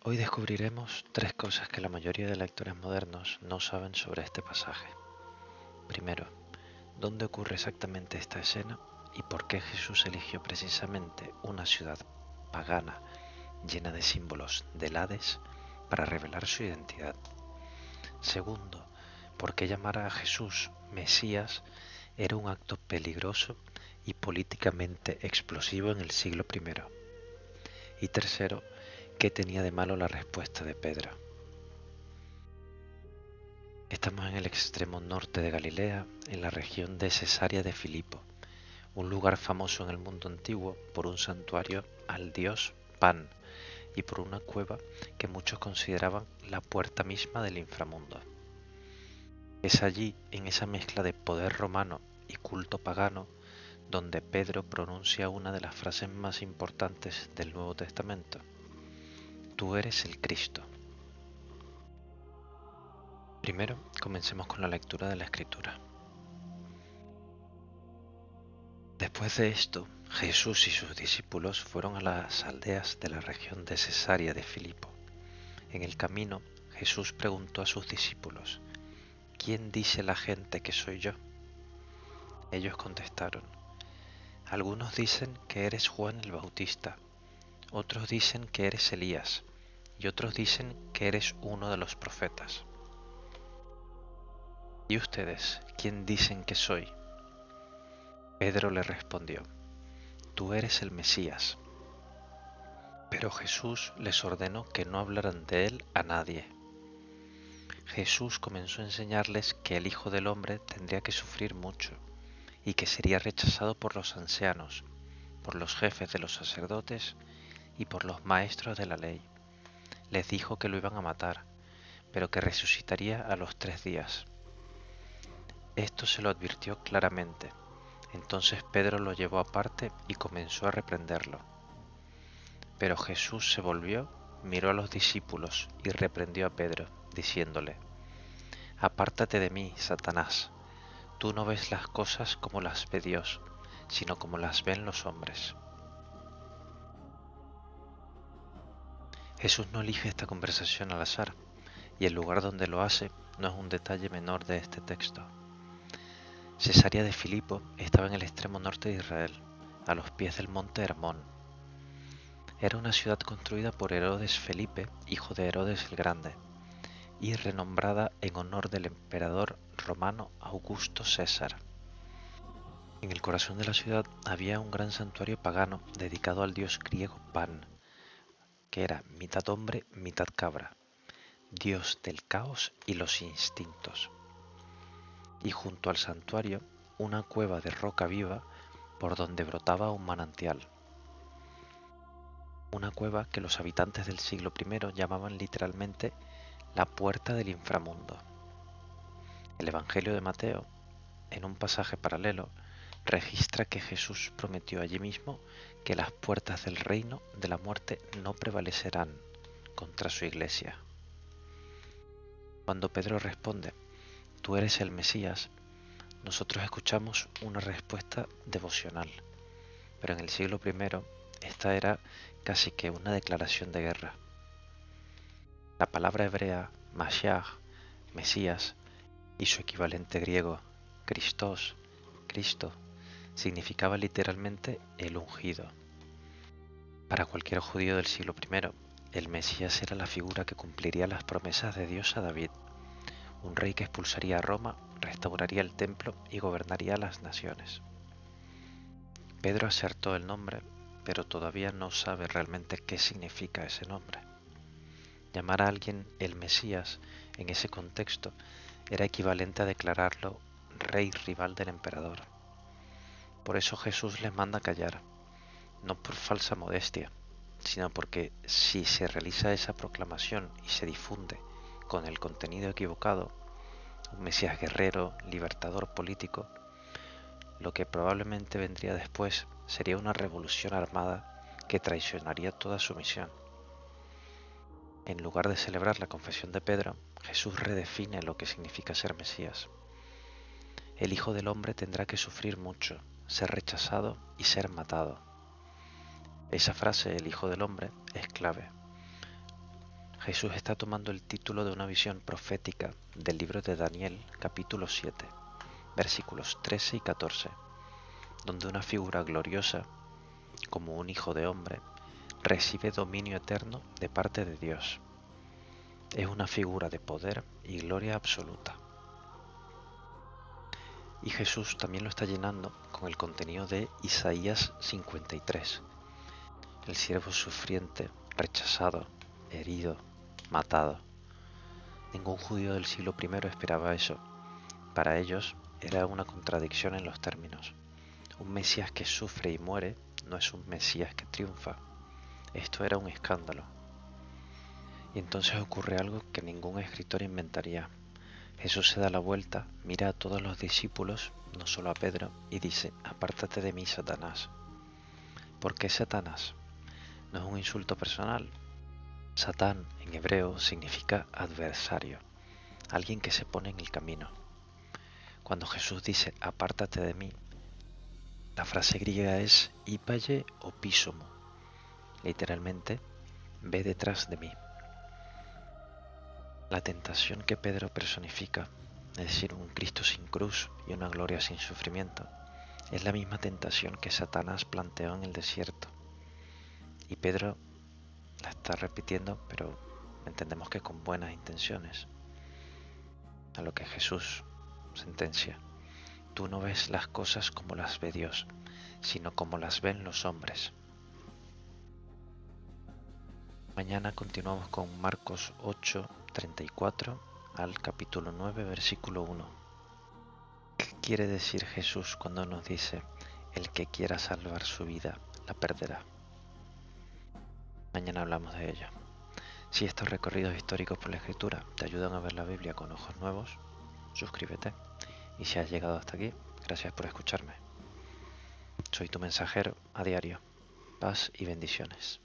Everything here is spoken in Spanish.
Hoy descubriremos tres cosas que la mayoría de lectores modernos no saben sobre este pasaje. Primero, ¿dónde ocurre exactamente esta escena y por qué Jesús eligió precisamente una ciudad pagana llena de símbolos del Hades para revelar su identidad? Segundo, ¿por qué llamar a Jesús Mesías era un acto peligroso y políticamente explosivo en el siglo I? Y tercero, ¿qué tenía de malo la respuesta de Pedro? Estamos en el extremo norte de Galilea, en la región de Cesarea de Filipo, un lugar famoso en el mundo antiguo por un santuario al dios Pan y por una cueva que muchos consideraban la puerta misma del inframundo. Es allí, en esa mezcla de poder romano y culto pagano, donde Pedro pronuncia una de las frases más importantes del Nuevo Testamento: Tú eres el Cristo. Primero, comencemos con la lectura de la Escritura. Después de esto, Jesús y sus discípulos fueron a las aldeas de la región de Cesarea de Filipo. En el camino, Jesús preguntó a sus discípulos: ¿Quién dice la gente que soy yo? Ellos contestaron: algunos dicen que eres Juan el Bautista, otros dicen que eres Elías, y otros dicen que eres uno de los profetas. ¿Y ustedes, quién dicen que soy? Pedro le respondió: Tú eres el Mesías. Pero Jesús les ordenó que no hablaran de él a nadie. Jesús comenzó a enseñarles que el Hijo del Hombre tendría que sufrir mucho y que sería rechazado por los ancianos, por los jefes de los sacerdotes y por los maestros de la ley. Les dijo que lo iban a matar, pero que resucitaría a los 3 días. Esto se lo advirtió claramente. Entonces Pedro lo llevó aparte y comenzó a reprenderlo. Pero Jesús se volvió, miró a los discípulos y reprendió a Pedro, diciéndole: Apártate de mí, Satanás. Tú no ves las cosas como las ve Dios, sino como las ven los hombres. Jesús no elige esta conversación al azar, y el lugar donde lo hace no es un detalle menor de este texto. Cesarea de Filipo estaba en el extremo norte de Israel, a los pies del monte Hermón. Era una ciudad construida por Herodes Felipe, hijo de Herodes el Grande, y renombrada en honor del emperador romano Augusto César. En el corazón de la ciudad había un gran santuario pagano dedicado al dios griego Pan, que era mitad hombre, mitad cabra, dios del caos y los instintos. Y junto al santuario, una cueva de roca viva por donde brotaba un manantial. Una cueva que los habitantes del siglo I llamaban literalmente la puerta del inframundo. El Evangelio de Mateo, en un pasaje paralelo, registra que Jesús prometió allí mismo que las puertas del reino de la muerte no prevalecerán contra su iglesia. Cuando Pedro responde: Tú eres el Mesías, nosotros escuchamos una respuesta devocional, pero en el siglo I esta era casi que una declaración de guerra. La palabra hebrea Mashiach, Mesías, y su equivalente griego Christos, Cristo, significaba literalmente el ungido. Para cualquier judío del siglo I, el Mesías era la figura que cumpliría las promesas de Dios a David, un rey que expulsaría a Roma, restauraría el templo y gobernaría las naciones. Pedro acertó el nombre, pero todavía no sabe realmente qué significa ese nombre. Llamar a alguien el Mesías en ese contexto era equivalente a declararlo rey rival del emperador. Por eso Jesús les manda callar, no por falsa modestia, sino porque si se realiza esa proclamación y se difunde con el contenido equivocado, un Mesías guerrero, libertador político, lo que probablemente vendría después sería una revolución armada que traicionaría toda su misión. En lugar de celebrar la confesión de Pedro, Jesús redefine lo que significa ser Mesías. El Hijo del Hombre tendrá que sufrir mucho, ser rechazado y ser matado. Esa frase, el Hijo del Hombre, es clave. Jesús está tomando el título de una visión profética del libro de Daniel, capítulo 7, versículos 13 y 14, donde una figura gloriosa, como un hijo de hombre, recibe dominio eterno de parte de Dios. Es una figura de poder y gloria absoluta. Y Jesús también lo está llenando con el contenido de Isaías 53, el siervo sufriente, rechazado, herido, matado. Ningún judío del siglo I esperaba eso. Para ellos era una contradicción en los términos. Un Mesías que sufre y muere no es un Mesías que triunfa. Esto era un escándalo. Y entonces ocurre algo que ningún escritor inventaría. Jesús se da la vuelta, mira a todos los discípulos, no solo a Pedro, y dice: apártate de mí, Satanás. ¿Por qué Satanás? No es un insulto personal. Satán en hebreo significa adversario, alguien que se pone en el camino. Cuando Jesús dice apártate de mí, la frase griega es ípaye o písomo, literalmente ve detrás de mí. La tentación que Pedro personifica, es decir, un Cristo sin cruz y una gloria sin sufrimiento, es la misma tentación que Satanás planteó en el desierto. Y Pedro la está repitiendo, pero entendemos que con buenas intenciones. A lo que Jesús sentencia: tú no ves las cosas como las ve Dios, sino como las ven los hombres. Mañana continuamos con Marcos 8:34 al capítulo 9, versículo 1. ¿Qué quiere decir Jesús cuando nos dice: el que quiera salvar su vida, la perderá? Mañana hablamos de ello. Si estos recorridos históricos por la Escritura te ayudan a ver la Biblia con ojos nuevos, suscríbete. Y si has llegado hasta aquí, gracias por escucharme. Soy tu mensajero a diario. Paz y bendiciones.